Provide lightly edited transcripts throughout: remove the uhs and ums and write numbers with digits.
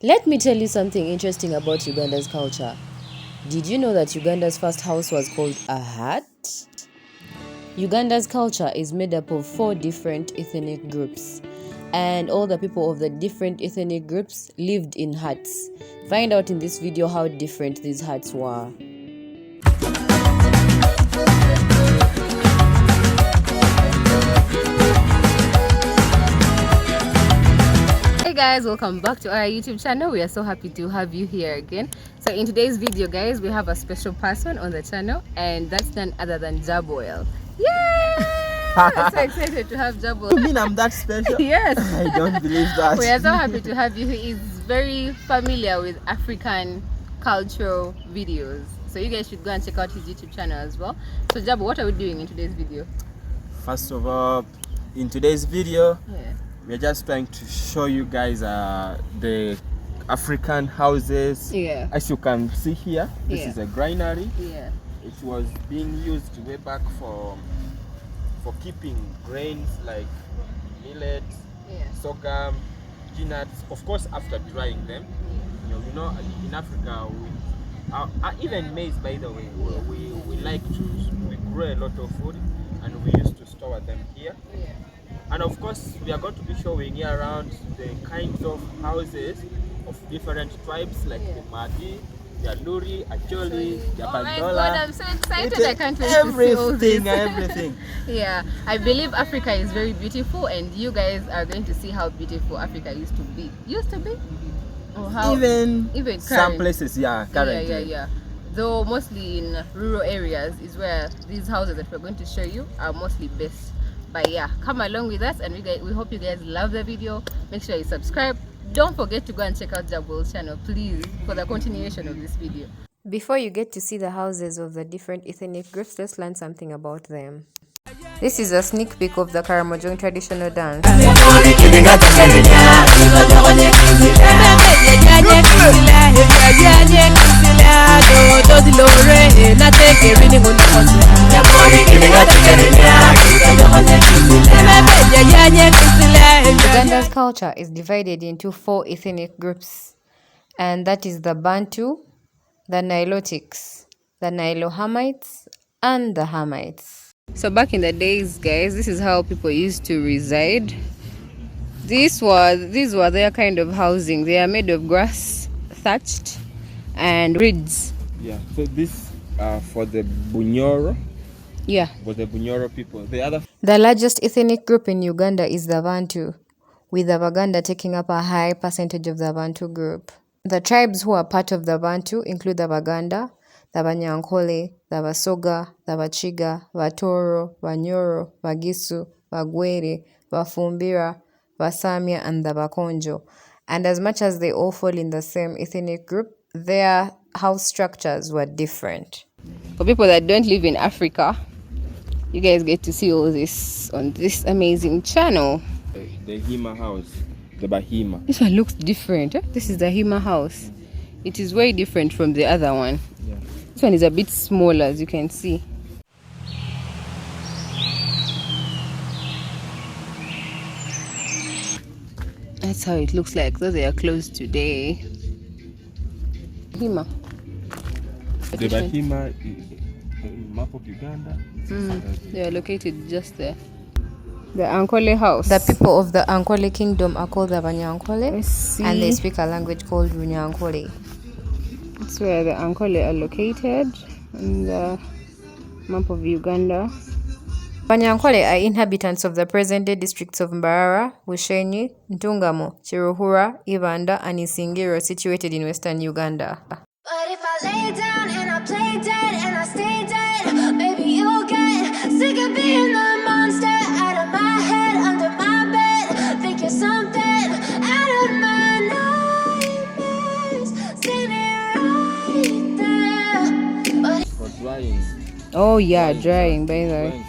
Let me tell you something interesting about Uganda's culture. Did you know that Uganda's first house was called a hut? Uganda's culture is made up of 4 different ethnic groups, and all the people of the different ethnic groups lived in huts. Find out in this video how different these huts were. Hey guys, welcome back to our YouTube channel. We are so happy to have you here again. So in today's video guys, we have a special person on the channel, and that's none other than Jaboel. Yay! I'm so excited to have Jaboel. You mean I'm that special? Yes. I don't believe that. We are so happy to have you. He is very familiar with African cultural videos. So you guys should go and check out his YouTube channel as well. So Jabo, what are we doing in today's video? First of all, in today's video, we're just trying to show you guys the African houses. Yeah. As you can see here, this is a granary. Yeah. It was being used way back for keeping grains like millet, sorghum, peanuts. Of course, after drying them. You know, in Africa, even maize, by the way, we grow a lot of food, and we used to store them here. And of course, we are going to be showing you around the kinds of houses of different tribes like the Madi, the Aluri, Acholi, the Bandola. Oh my God, I'm so excited! I can't wait to see all this. Everything. Yeah, I believe Africa is very beautiful, and you guys are going to see how beautiful Africa used to be. Or how even some current. places, currently. Yeah. Though mostly in rural areas is where these houses that we're going to show you are mostly based. But yeah, come along with us, and we hope you guys love the video. Make sure you subscribe. Don't forget to go and check out Jaboel's channel, please, for the continuation of this video. Before you get to see the houses of the different ethnic groups, let's learn something about them. This is a sneak peek of the Karamojong traditional dance. Uganda's culture is divided into 4 ethnic groups, and that is the Bantu, the Nilotics, the Nilohamites, and the Hamites. So back in the days, guys, this is how people used to reside. These were their kind of housing. They are made of grass, thatched, and reeds. Yeah. So this for the Bunyoro. Yeah. For the Bunyoro people. The largest ethnic group in Uganda is the Bantu, with the Baganda taking up a high percentage of the Bantu group. The tribes who are part of the Bantu include the Baganda, the Banyankole, the Basoga, the Bachiga, Batoro, Banyoro, Bagisu, Bagwere, Bafumbira, Basamia, and the Bakonjo. And as much as they all fall in the same ethnic group, their house structures were different. For people that don't live in Africa, you guys get to see all this on this amazing channel. The Hima house, the Bahima. This one looks different. This is the Hima house. It is very different from the other one. Yeah. This one is a bit smaller, as you can see. That's how it looks like, though they are closed today. Hima. The Bahima map of Uganda. They are located just there. The Ankole house. The people of the Ankole kingdom are called the Banyankole, and they speak a language called Runyankole. That's where the Ankole are located on the map of Uganda. Banyankole are inhabitants of the present-day districts of Mbarara, Bushenyi, Ntungamo, Chiruhura, Ibanda, and Isingiro, situated in western Uganda. But if I lay down and I play dead and I stay dead, maybe you'll get sick of being the monster out of my head, under my bed. Think you're something out of my nightmares. See me right there. For drying. Oh yeah, drying, by the way.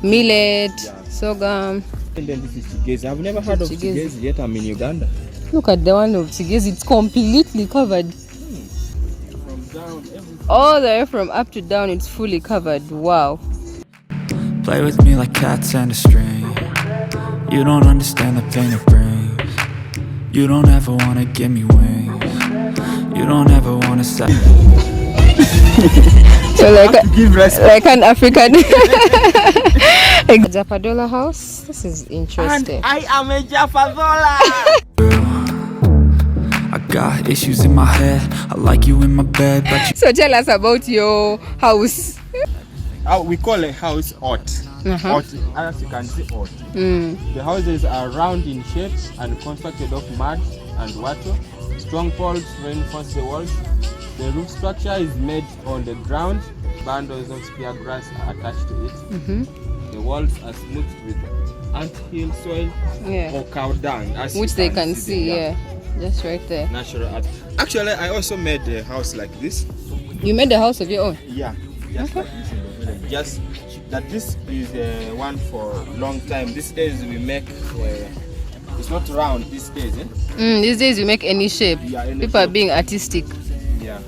Millet, sorghum. And then this is Chigezi. I've never heard of Chigezi yet. I'm in Uganda. Look at the one of Chigezi. It's completely covered. From down, everything. All the way from up to down, it's fully covered. Wow. Play with me like cats and a string. You don't understand the pain it brings. You don't ever wanna give me wings. You don't ever wanna say. So Give respect. like an African Japadola house. This is interesting. And I am a Jafadola. I got issues in my head. I like you in my bed, but you So tell us about your house. We call a house hut. Hut, as you can see, hut. The houses are round in shape and constructed of mud and water. Strong poles reinforce the walls. The roof structure is made on the ground. Bundles of spear grass are attached to it. The walls are smoothed with anthill soil or cow dung, as Which you they can see, there. just right there. Natural art. Actually, I also made a house like this. You made the house of your own? Yeah, just like this in the village. Just that this is one for long time. These days we make. It's not round these days. These days you make any shape. Yeah, any People are shape. being artistic. Yeah.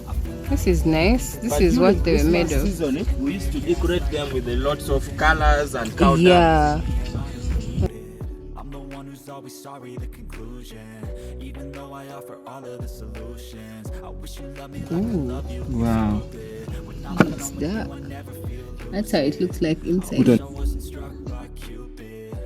This is nice. This But is during what they were made Christmas of. season, we used to decorate them with lots of colors and cow dung. Yeah. I'm the one who's always sorry, the conclusion. Even though I offer all of the solutions, I wish you loved me like I love you. Wow. What's that? That's how it looks like inside. I wasn't struck by Cupid.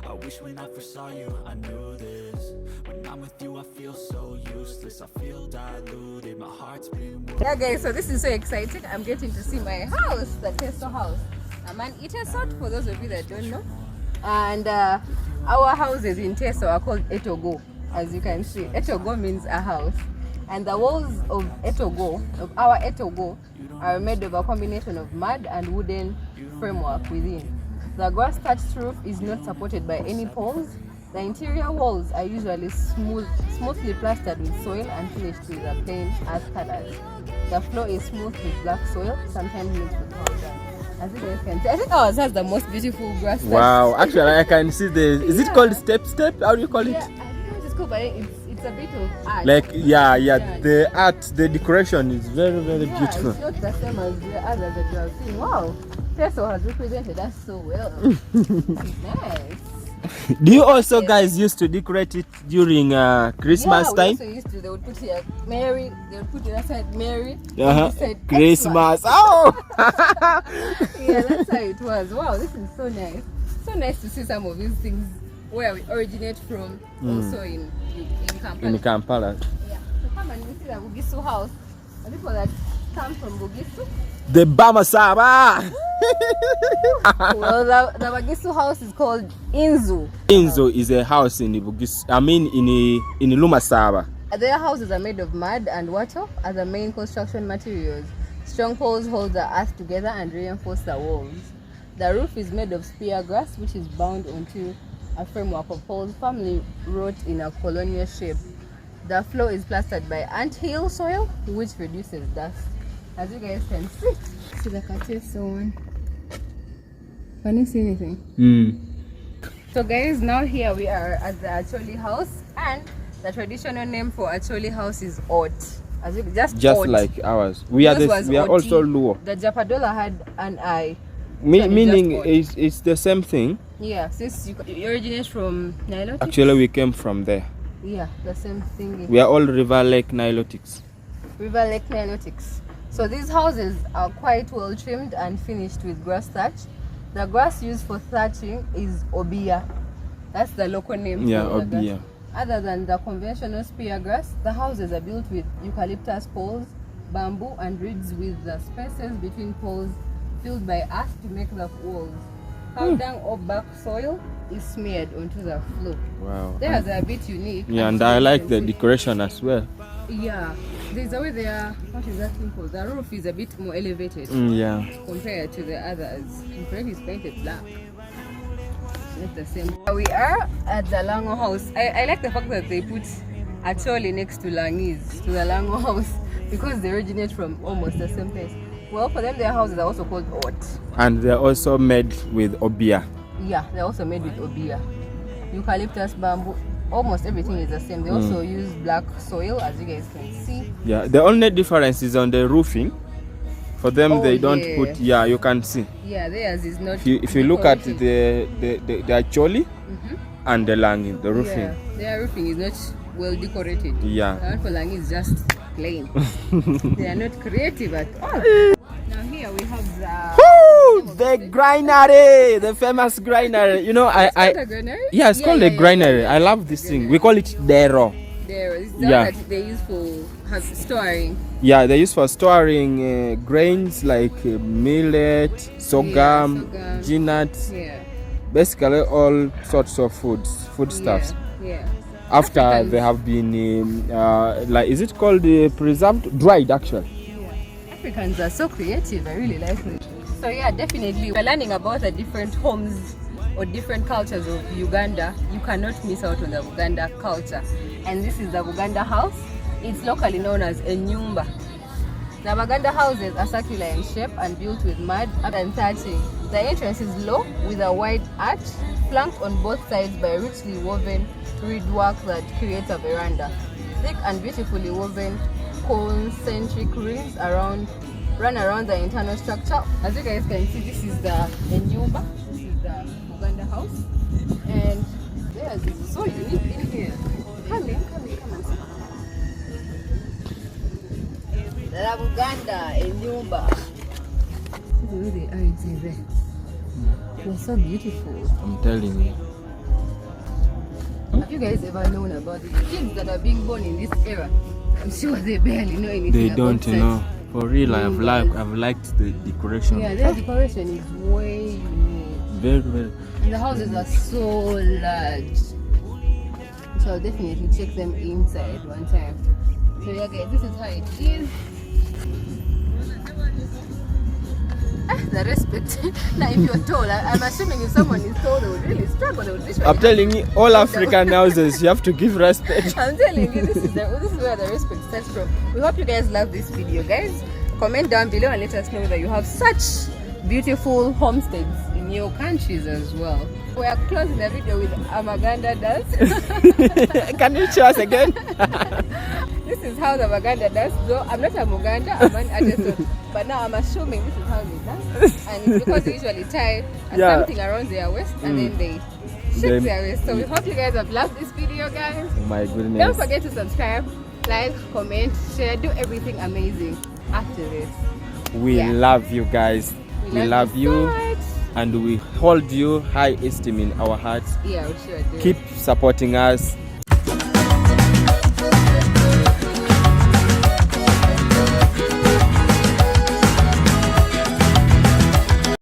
I wish when I first saw you, I knew this. When I'm with you, I feel so useless. I feel diluted. My heart's been Yeah, guys, so this is so exciting. I'm getting to see my house, the Teso house. I'm an Itesot, for those of you that don't know. And our houses in Teso are called Etogo, as you can see. Etogo means a house. And the walls of Etogo, of our Etogo, are made of a combination of mud and wooden framework within. The grass thatched roof is not supported by any poles. The interior walls are usually smoothly plastered with soil and finished with a plain earth colors. The floor is smooth with black soil, sometimes mixed with powder. As you guys can see, I think ours has the most beautiful grass. Wow. Actually, I can see the. Is it called step? How do you call it? Yeah, I don't know what it's called, but it's a bit of art. Like the art, the decoration is very beautiful. It's not the same as the others that you have seen. Wow, Teso has represented us so well. Nice. Do you also guys used to decorate it during Christmas We time? also used to. They would put here Mary. They would put it outside Mary. Uh-huh. This side Christmas. Oh. Yeah, that's how it was. Wow, this is so nice. So nice to see some of these things where we originate from. Also in Kampala. In Kampala. Yeah. So come and you see the Bugisu house. The people that come from Bugisu. The Bamasaba. Well, the Bugisu house is called Inzu. Inzo is a house in Bugis. I mean in Lumasaba. Their houses are made of mud and water as the main construction materials. Strong poles hold the earth together and reinforce the walls. The roof is made of spear grass, which is bound onto a framework of poles firmly wrought in a colonial shape. The floor is plastered by anthill soil, which reduces dust. As you guys can see, the Kateso one. Can you see anything? So guys, now here we are at the Acholi house, and the traditional name for Acholi house is Ot. As you just Ot. like ours. We are also Luo. The Japadola had an I. Meaning it's the same thing. Yeah, since you originate from Nilotic. Actually, we came from there. Yeah, the same thing. We are all River Lake Nilotics. River Lake Nilotics. So these houses are quite well trimmed and finished with grass thatch. The grass used for thatching is obia. That's the local name. Yeah, for the obia. grass. Other than the conventional spear grass, the houses are built with eucalyptus poles, bamboo, and reeds with the spaces between poles filled by earth to make the walls. Cow dung or back soil is smeared onto the floor. Wow. Theirs are a bit unique. Yeah, and I like the decoration as well. Yeah, there's a way there. What is that thing called? The roof is a bit more elevated Yeah. compared to the others. The roof is painted black. Not the same. We are at the Lango house. I like the fact that they put Acholi next to Langis, to the Lango house, because they originate from almost the same place. Well, for them, their houses are also called Ot. And they're also made with obia. Yeah, they're also made with obia. Eucalyptus, bamboo, almost everything is the same. They also use black soil, as you guys can see. Yeah, the only difference is on the roofing. For them, they don't put. Yeah, you can see. Yeah, theirs is not. If you look at the Acholi and the Langi, the roofing. Yeah, their roofing is not well decorated. Yeah. The one for Langi is just plain. They are not creative at all. Now here we have The granary, the famous granary. You know, the granary? yeah, it's called a granary. I love this thing. We call it dero. It's the one that they use for storing. Yeah, they use for storing grains like millet, sorghum, peanuts. Yeah. Basically all sorts of foodstuffs. Yeah. After Africans. they have been like, is it called preserved? Dried, actually. Africans are so creative. I really like it. So yeah, definitely we're learning about the different homes or different cultures of Uganda. You cannot miss out on the Uganda culture. And this is the Uganda house. It's locally known as a nyumba. The Uganda houses are circular in shape and built with mud and thatching. The entrance is low with a wide arch, flanked on both sides by richly woven reedwork that creates a veranda. Thick and beautifully woven concentric rings run around the internal structure. As you guys can see, this is the nyumba. This is the Uganda house. And there's so unique in here. Come in. La Uganda, a nyumba. See the way they are inside there. They're so beautiful. I'm telling you. Have you guys ever known about the kids that are being born in this era? I'm sure they barely know anything. They don't, about you know. For real, I've liked the decoration. Yeah, their decoration is way unique. Very, very. And the houses are so large. So I'll definitely check them inside one time. So yeah guys, this is how it is. The respect. Now if you're tall, I'm assuming if someone is tall, they would really struggle. They would literally I'm telling you, all African houses, you have to give respect. I'm telling you, this is where the respect starts from. We hope you guys love this video, guys. Comment down below and let us know that you have such beautiful homesteads in your countries as well. We are closing the video with Amaganda dance. Can you show us again? This is how the Amaganda dance. Though I'm not a Muganda, I'm an artist, but now I'm assuming this is how they dance. And it's because they usually tie something around their waist and then they shake their waist. So we hope you guys have loved this video, guys. Oh my goodness. Don't forget to subscribe, like, comment, share, do everything amazing after this. We love you guys. We love you. So much. And we hold you high esteem in our hearts. Yeah, we sure do. Keep supporting us.